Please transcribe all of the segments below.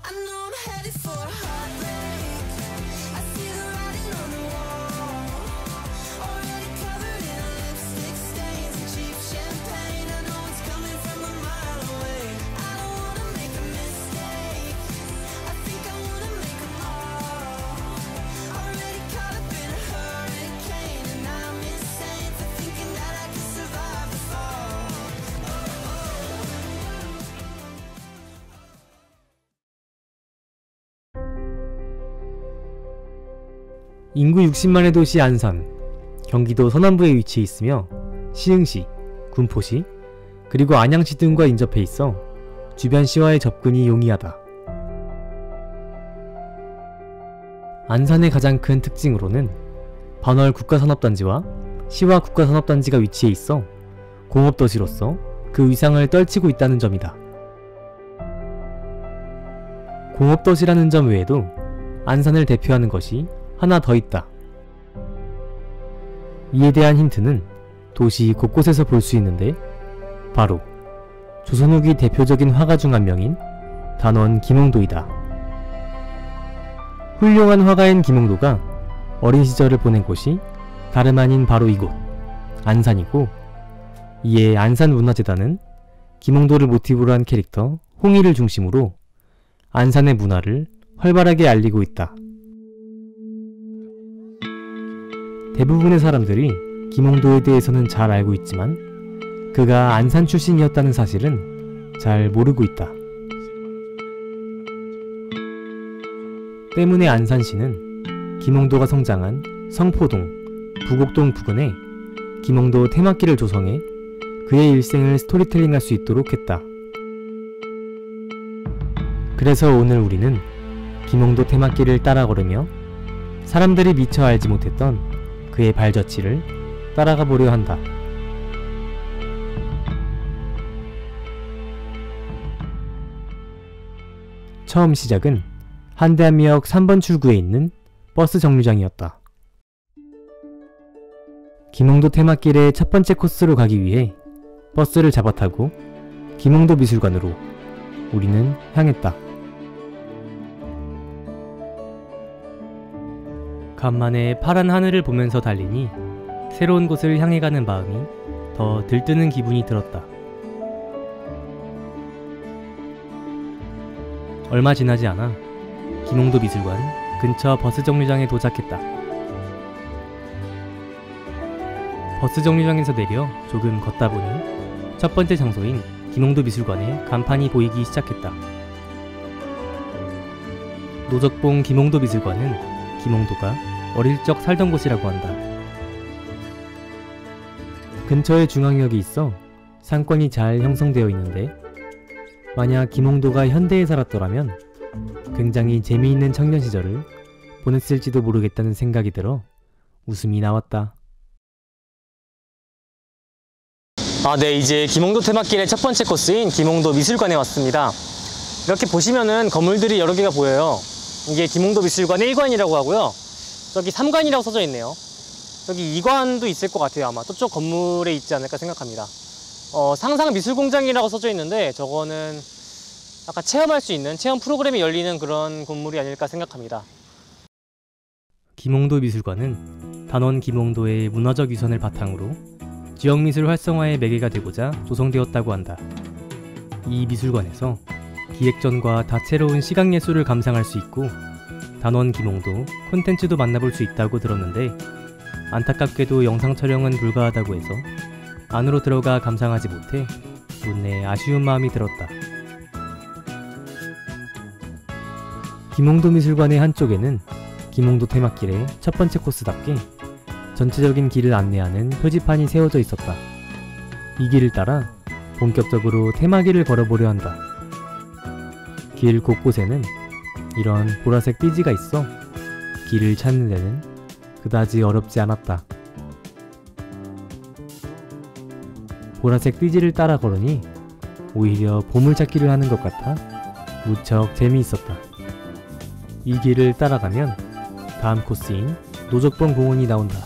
I know I'm headed for a heartbreak. I see the writing on the wall. Already covered in lipstick stains and cheap champagne. I know it's coming from a mile away. I don't wanna make a mistake. I think I wanna make them all. Already caught up in a hurricane, and I'm insane for thinking that I can survive the fall. 인구 60만의 도시 안산, 경기도 서남부에 위치해 있으며 시흥시, 군포시, 그리고 안양시 등과 인접해 있어 주변 시와의 접근이 용이하다. 안산의 가장 큰 특징으로는 반월 국가산업단지와 시와 국가산업단지가 위치해 있어 공업도시로서 그 위상을 떨치고 있다는 점이다. 공업도시라는 점 외에도 안산을 대표하는 것이 하나 더 있다. 이에 대한 힌트는 도시 곳곳에서 볼 수 있는데 바로 조선 후기 대표적인 화가 중 한 명인 단원 김홍도이다. 훌륭한 화가인 김홍도가 어린 시절을 보낸 곳이 다름 아닌 바로 이곳 안산이고, 이에 안산문화재단은 김홍도를 모티브로 한 캐릭터 홍이를 중심으로 안산의 문화를 활발하게 알리고 있다. 대부분의 사람들이 김홍도에 대해서는 잘 알고 있지만 그가 안산 출신이었다는 사실은 잘 모르고 있다. 때문에 안산시는 김홍도가 성장한 성포동, 부곡동 부근에 김홍도 테마길을 조성해 그의 일생을 스토리텔링할 수 있도록 했다. 그래서 오늘 우리는 김홍도 테마길을 따라 걸으며 사람들이 미처 알지 못했던 그의 발자취를 따라가 보려 한다. 처음 시작은 한대한미역 3번 출구에 있는 버스 정류장이었다. 김홍도 테마길의 첫 번째 코스로 가기 위해 버스를 잡아타고 김홍도 미술관으로 우리는 향했다. 간만에 파란 하늘을 보면서 달리니 새로운 곳을 향해 가는 마음이 더 들뜨는 기분이 들었다. 얼마 지나지 않아 김홍도 미술관 근처 버스 정류장에 도착했다. 버스 정류장에서 내려 조금 걷다 보니 첫 번째 장소인 김홍도 미술관의 간판이 보이기 시작했다. 노적봉 김홍도 미술관은 김홍도가 어릴 적 살던 곳이라고 한다. 근처에 중앙역이 있어 상권이 잘 형성되어 있는데 만약 김홍도가 현대에 살았더라면 굉장히 재미있는 청년 시절을 보냈을지도 모르겠다는 생각이 들어 웃음이 나왔다. 네, 이제 김홍도 테마길의 첫 번째 코스인 김홍도 미술관에 왔습니다. 이렇게 보시면은 건물들이 여러 개가 보여요. 이게 김홍도 미술관 1관이라고 하고요. 저기 3관이라고 써져 있네요. 저기 2관도 있을 것 같아요. 아마 저쪽 건물에 있지 않을까 생각합니다. 상상미술공장이라고 써져 있는데 저거는 약간 체험할 수 있는 체험 프로그램이 열리는 그런 건물이 아닐까 생각합니다. 김홍도 미술관은 단원 김홍도의 문화적 유산을 바탕으로 지역미술 활성화의 매개가 되고자 조성되었다고 한다. 이 미술관에서 기획전과 다채로운 시각예술을 감상할 수 있고 단원 김홍도 콘텐츠도 만나볼 수 있다고 들었는데 안타깝게도 영상 촬영은 불가하다고 해서 안으로 들어가 감상하지 못해 문내 아쉬운 마음이 들었다. 김홍도 미술관의 한쪽에는 김홍도 테마길의 첫 번째 코스답게 전체적인 길을 안내하는 표지판이 세워져 있었다. 이 길을 따라 본격적으로 테마길을 걸어보려 한다. 길 곳곳에는 이런 보라색 띠지가 있어 길을 찾는 데는 그다지 어렵지 않았다. 보라색 띠지를 따라 걸으니 오히려 보물찾기를 하는 것 같아 무척 재미있었다. 이 길을 따라가면 다음 코스인 노적봉 공원이 나온다.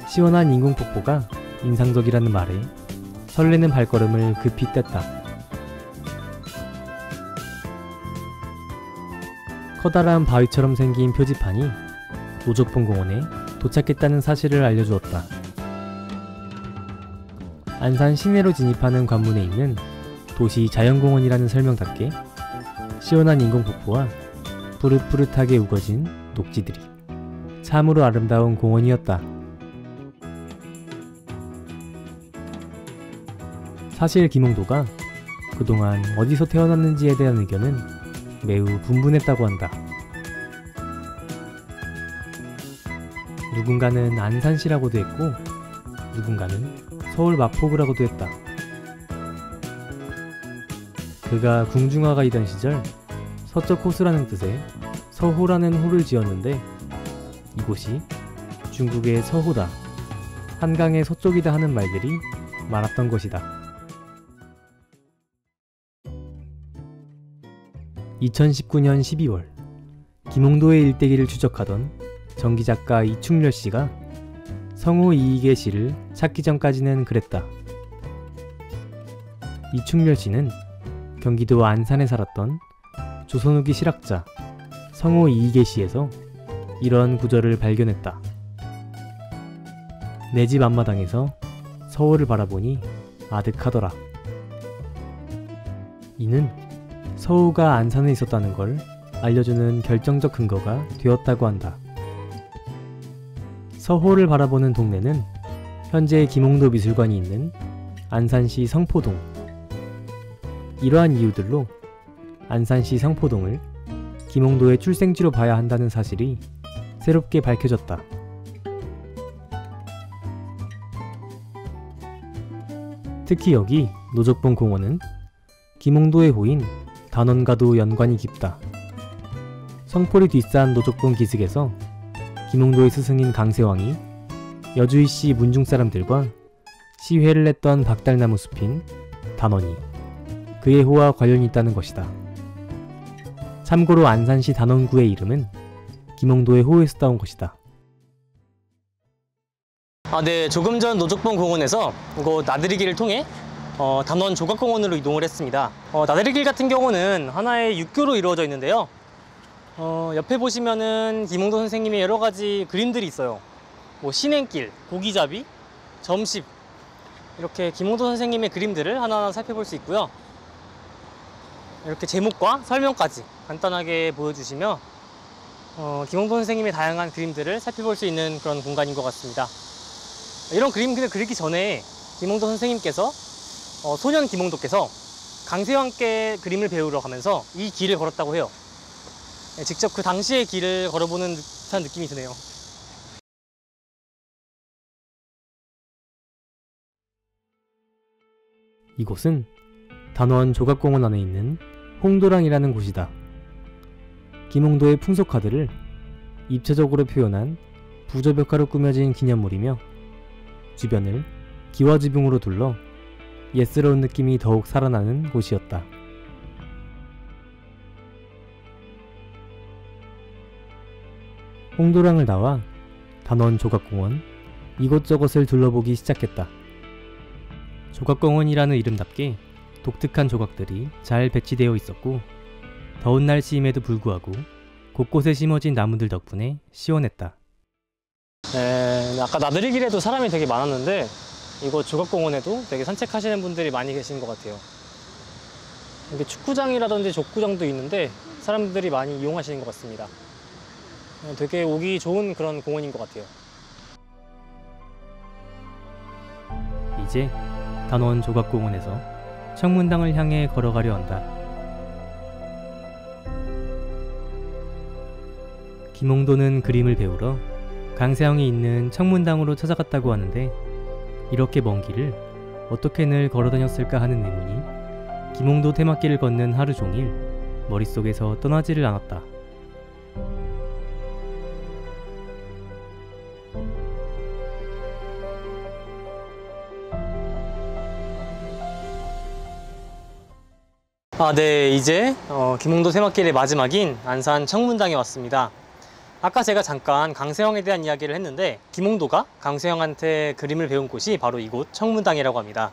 시원한 인공폭포가 인상적이라는 말에 설레는 발걸음을 급히 뗐다. 커다란 바위처럼 생긴 표지판이 노적봉 공원에 도착했다는 사실을 알려주었다. 안산 시내로 진입하는 관문에 있는 도시 자연공원이라는 설명답게 시원한 인공폭포와 푸릇푸릇하게 우거진 녹지들이 참으로 아름다운 공원이었다. 사실 김홍도가 그동안 어디서 태어났는지에 대한 의견은 매우 분분했다고 한다. 누군가는 안산시라고도 했고 누군가는 서울 마포구라고도 했다. 그가 궁중화가이던 시절 서쪽 호수라는 뜻의 서호라는 호를 지었는데 이곳이 중국의 서호다, 한강의 서쪽이다 하는 말들이 많았던 것이다. 2019년 12월 김홍도의 일대기를 추적하던 전기작가 이충렬씨가 성호 이익의 시를 찾기 전까지는 그랬다. 이충렬씨는 경기도 안산에 살았던 조선 후기 실학자 성호 이익의 시에서 이런 구절을 발견했다. 내 집 앞마당에서 서호를 바라보니 아득하더라. 이는 서호가 안산에 있었다는 걸 알려주는 결정적 근거가 되었다고 한다. 서호를 바라보는 동네는 현재 김홍도 미술관이 있는 안산시 성포동. 이러한 이유들로 안산시 성포동을 김홍도의 출생지로 봐야 한다는 사실이 새롭게 밝혀졌다. 특히 여기 노적봉 공원은 김홍도의 호인 단원과도 연관이 깊다. 성포리 뒷산 노적봉 기슭에서 김홍도의 스승인 강세왕이 여주이씨 문중 사람들과 시회를 했던 박달나무 숲인 단원이 그의 호와 관련이 있다는 것이다. 참고로 안산시 단원구의 이름은 김홍도의 호에서 따온 것이다. 네, 조금 전 노적봉 공원에서 이곳 나들이길을 통해 단원 조각공원으로 이동을 했습니다. 나들이길 같은 경우는 하나의 육교로 이루어져 있는데요. 옆에 보시면은 김홍도 선생님의 여러 가지 그림들이 있어요. 뭐 신행길, 고기잡이, 점십, 이렇게 김홍도 선생님의 그림들을 하나하나 살펴볼 수 있고요. 이렇게 제목과 설명까지 간단하게 보여주시며 김홍도 선생님의 다양한 그림들을 살펴볼 수 있는 그런 공간인 것 같습니다. 이런 그림들을 그리기 전에 김홍도 선생님께서 소년 김홍도께서 강세왕께 그림을 배우러 가면서 이 길을 걸었다고 해요. 직접 그 당시의 길을 걸어보는 듯한 느낌이 드네요. 이곳은 단원 조각공원 안에 있는 홍도랑이라는 곳이다. 김홍도의 풍속화들을 입체적으로 표현한 부조벽화로 꾸며진 기념물이며 주변을 기와지붕으로 둘러 옛스러운 느낌이 더욱 살아나는 곳이었다. 홍도랑을 나와 단원 조각공원 이곳저곳을 둘러보기 시작했다. 조각공원이라는 이름답게 독특한 조각들이 잘 배치되어 있었고 더운 날씨임에도 불구하고 곳곳에 심어진 나무들 덕분에 시원했다. 네, 아까 나들이길에도 사람이 되게 많았는데 이곳 조각공원에도 되게 산책하시는 분들이 많이 계신 것 같아요. 이게 축구장이라든지 족구장도 있는데 사람들이 많이 이용하시는 것 같습니다. 되게 오기 좋은 그런 공원인 것 같아요. 이제 단원 조각공원에서 청문당을 향해 걸어가려 한다. 김홍도는 그림을 배우러 강세왕이 있는 청문당으로 찾아갔다고 하는데 이렇게 먼 길을 어떻게 늘 걸어다녔을까 하는 의문이 김홍도 테마길을 걷는 하루 종일 머릿속에서 떠나지를 않았다. 네, 이제 김홍도 테마길의 마지막인 안산 청문당에 왔습니다. 아까 제가 잠깐 강세왕에 대한 이야기를 했는데 김홍도가 강세왕한테 그림을 배운 곳이 바로 이곳 청문당이라고 합니다.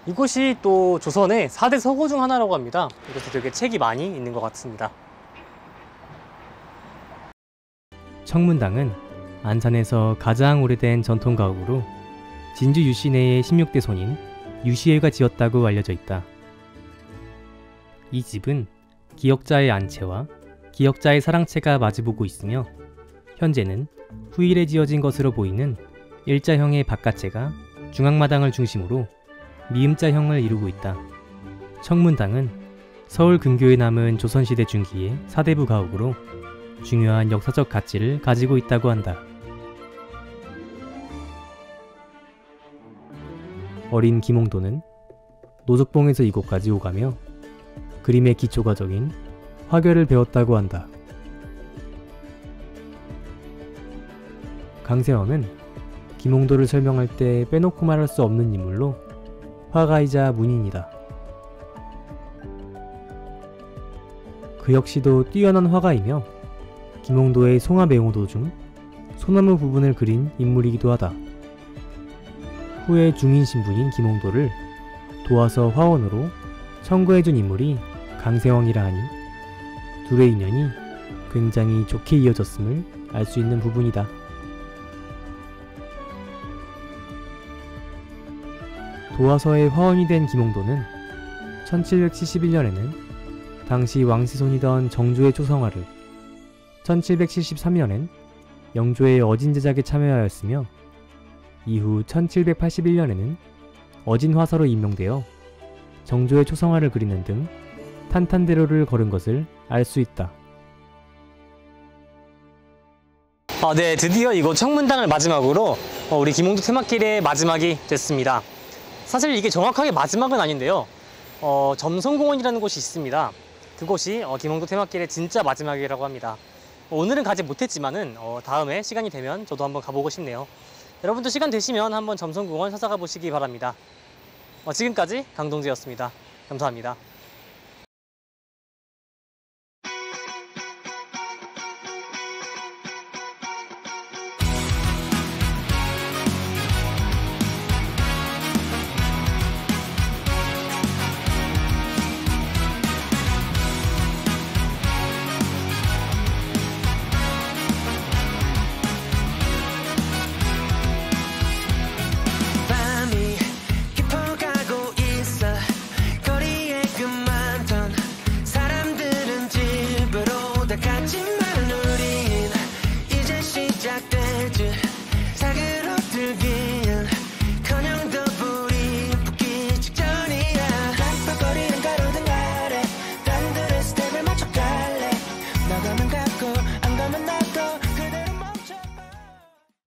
이곳이 또 조선의 4대 서고 중 하나라고 합니다. 이곳에 되게 책이 많이 있는 것 같습니다. 청문당은 안산에서 가장 오래된 전통 가옥으로 진주 유씨네의 16대 손인 유시애가 지었다고 알려져 있다. 이 집은 기역자의 안채와 기역자의 사랑채가 마주보고 있으며 현재는 후일에 지어진 것으로 보이는 일자형의 바깥채가 중앙마당을 중심으로 미음자형을 이루고 있다. 청문당은 서울 근교에 남은 조선시대 중기의 사대부 가옥으로 중요한 역사적 가치를 가지고 있다고 한다. 어린 김홍도는 노숙봉에서 이곳까지 오가며 그림의 기초가 적인 화결을 배웠다고 한다. 강세왕은 김홍도를 설명할 때 빼놓고 말할 수 없는 인물로 화가이자 문인이다. 그 역시도 뛰어난 화가이며 김홍도의 송화맹호도 중 소나무 부분을 그린 인물이기도 하다. 후에 중인 신분인 김홍도를 도와서 화원으로 청구해준 인물이 강세왕이라 하니 둘의 인연이 굉장히 좋게 이어졌음을 알 수 있는 부분이다. 도화서의 화원이 된 김홍도는 1771년에는 당시 왕시손이던 정조의 초성화를, 1773년엔 영조의 어진 제작에 참여하였으며 이후 1781년에는 어진 화서로 임명되어 정조의 초성화를 그리는 등 탄탄대로를 걸은 것을 알 수 있다. 네, 드디어 이곳 청문당을 마지막으로 우리 김홍도 테마길의 마지막이 됐습니다. 사실 이게 정확하게 마지막은 아닌데요. 점성공원이라는 곳이 있습니다. 그곳이 김홍도 테마길의 진짜 마지막이라고 합니다. 오늘은 가지 못했지만은 다음에 시간이 되면 저도 한번 가보고 싶네요. 여러분도 시간 되시면 한번 점성공원 찾아가 보시기 바랍니다. 지금까지 강동재였습니다. 감사합니다.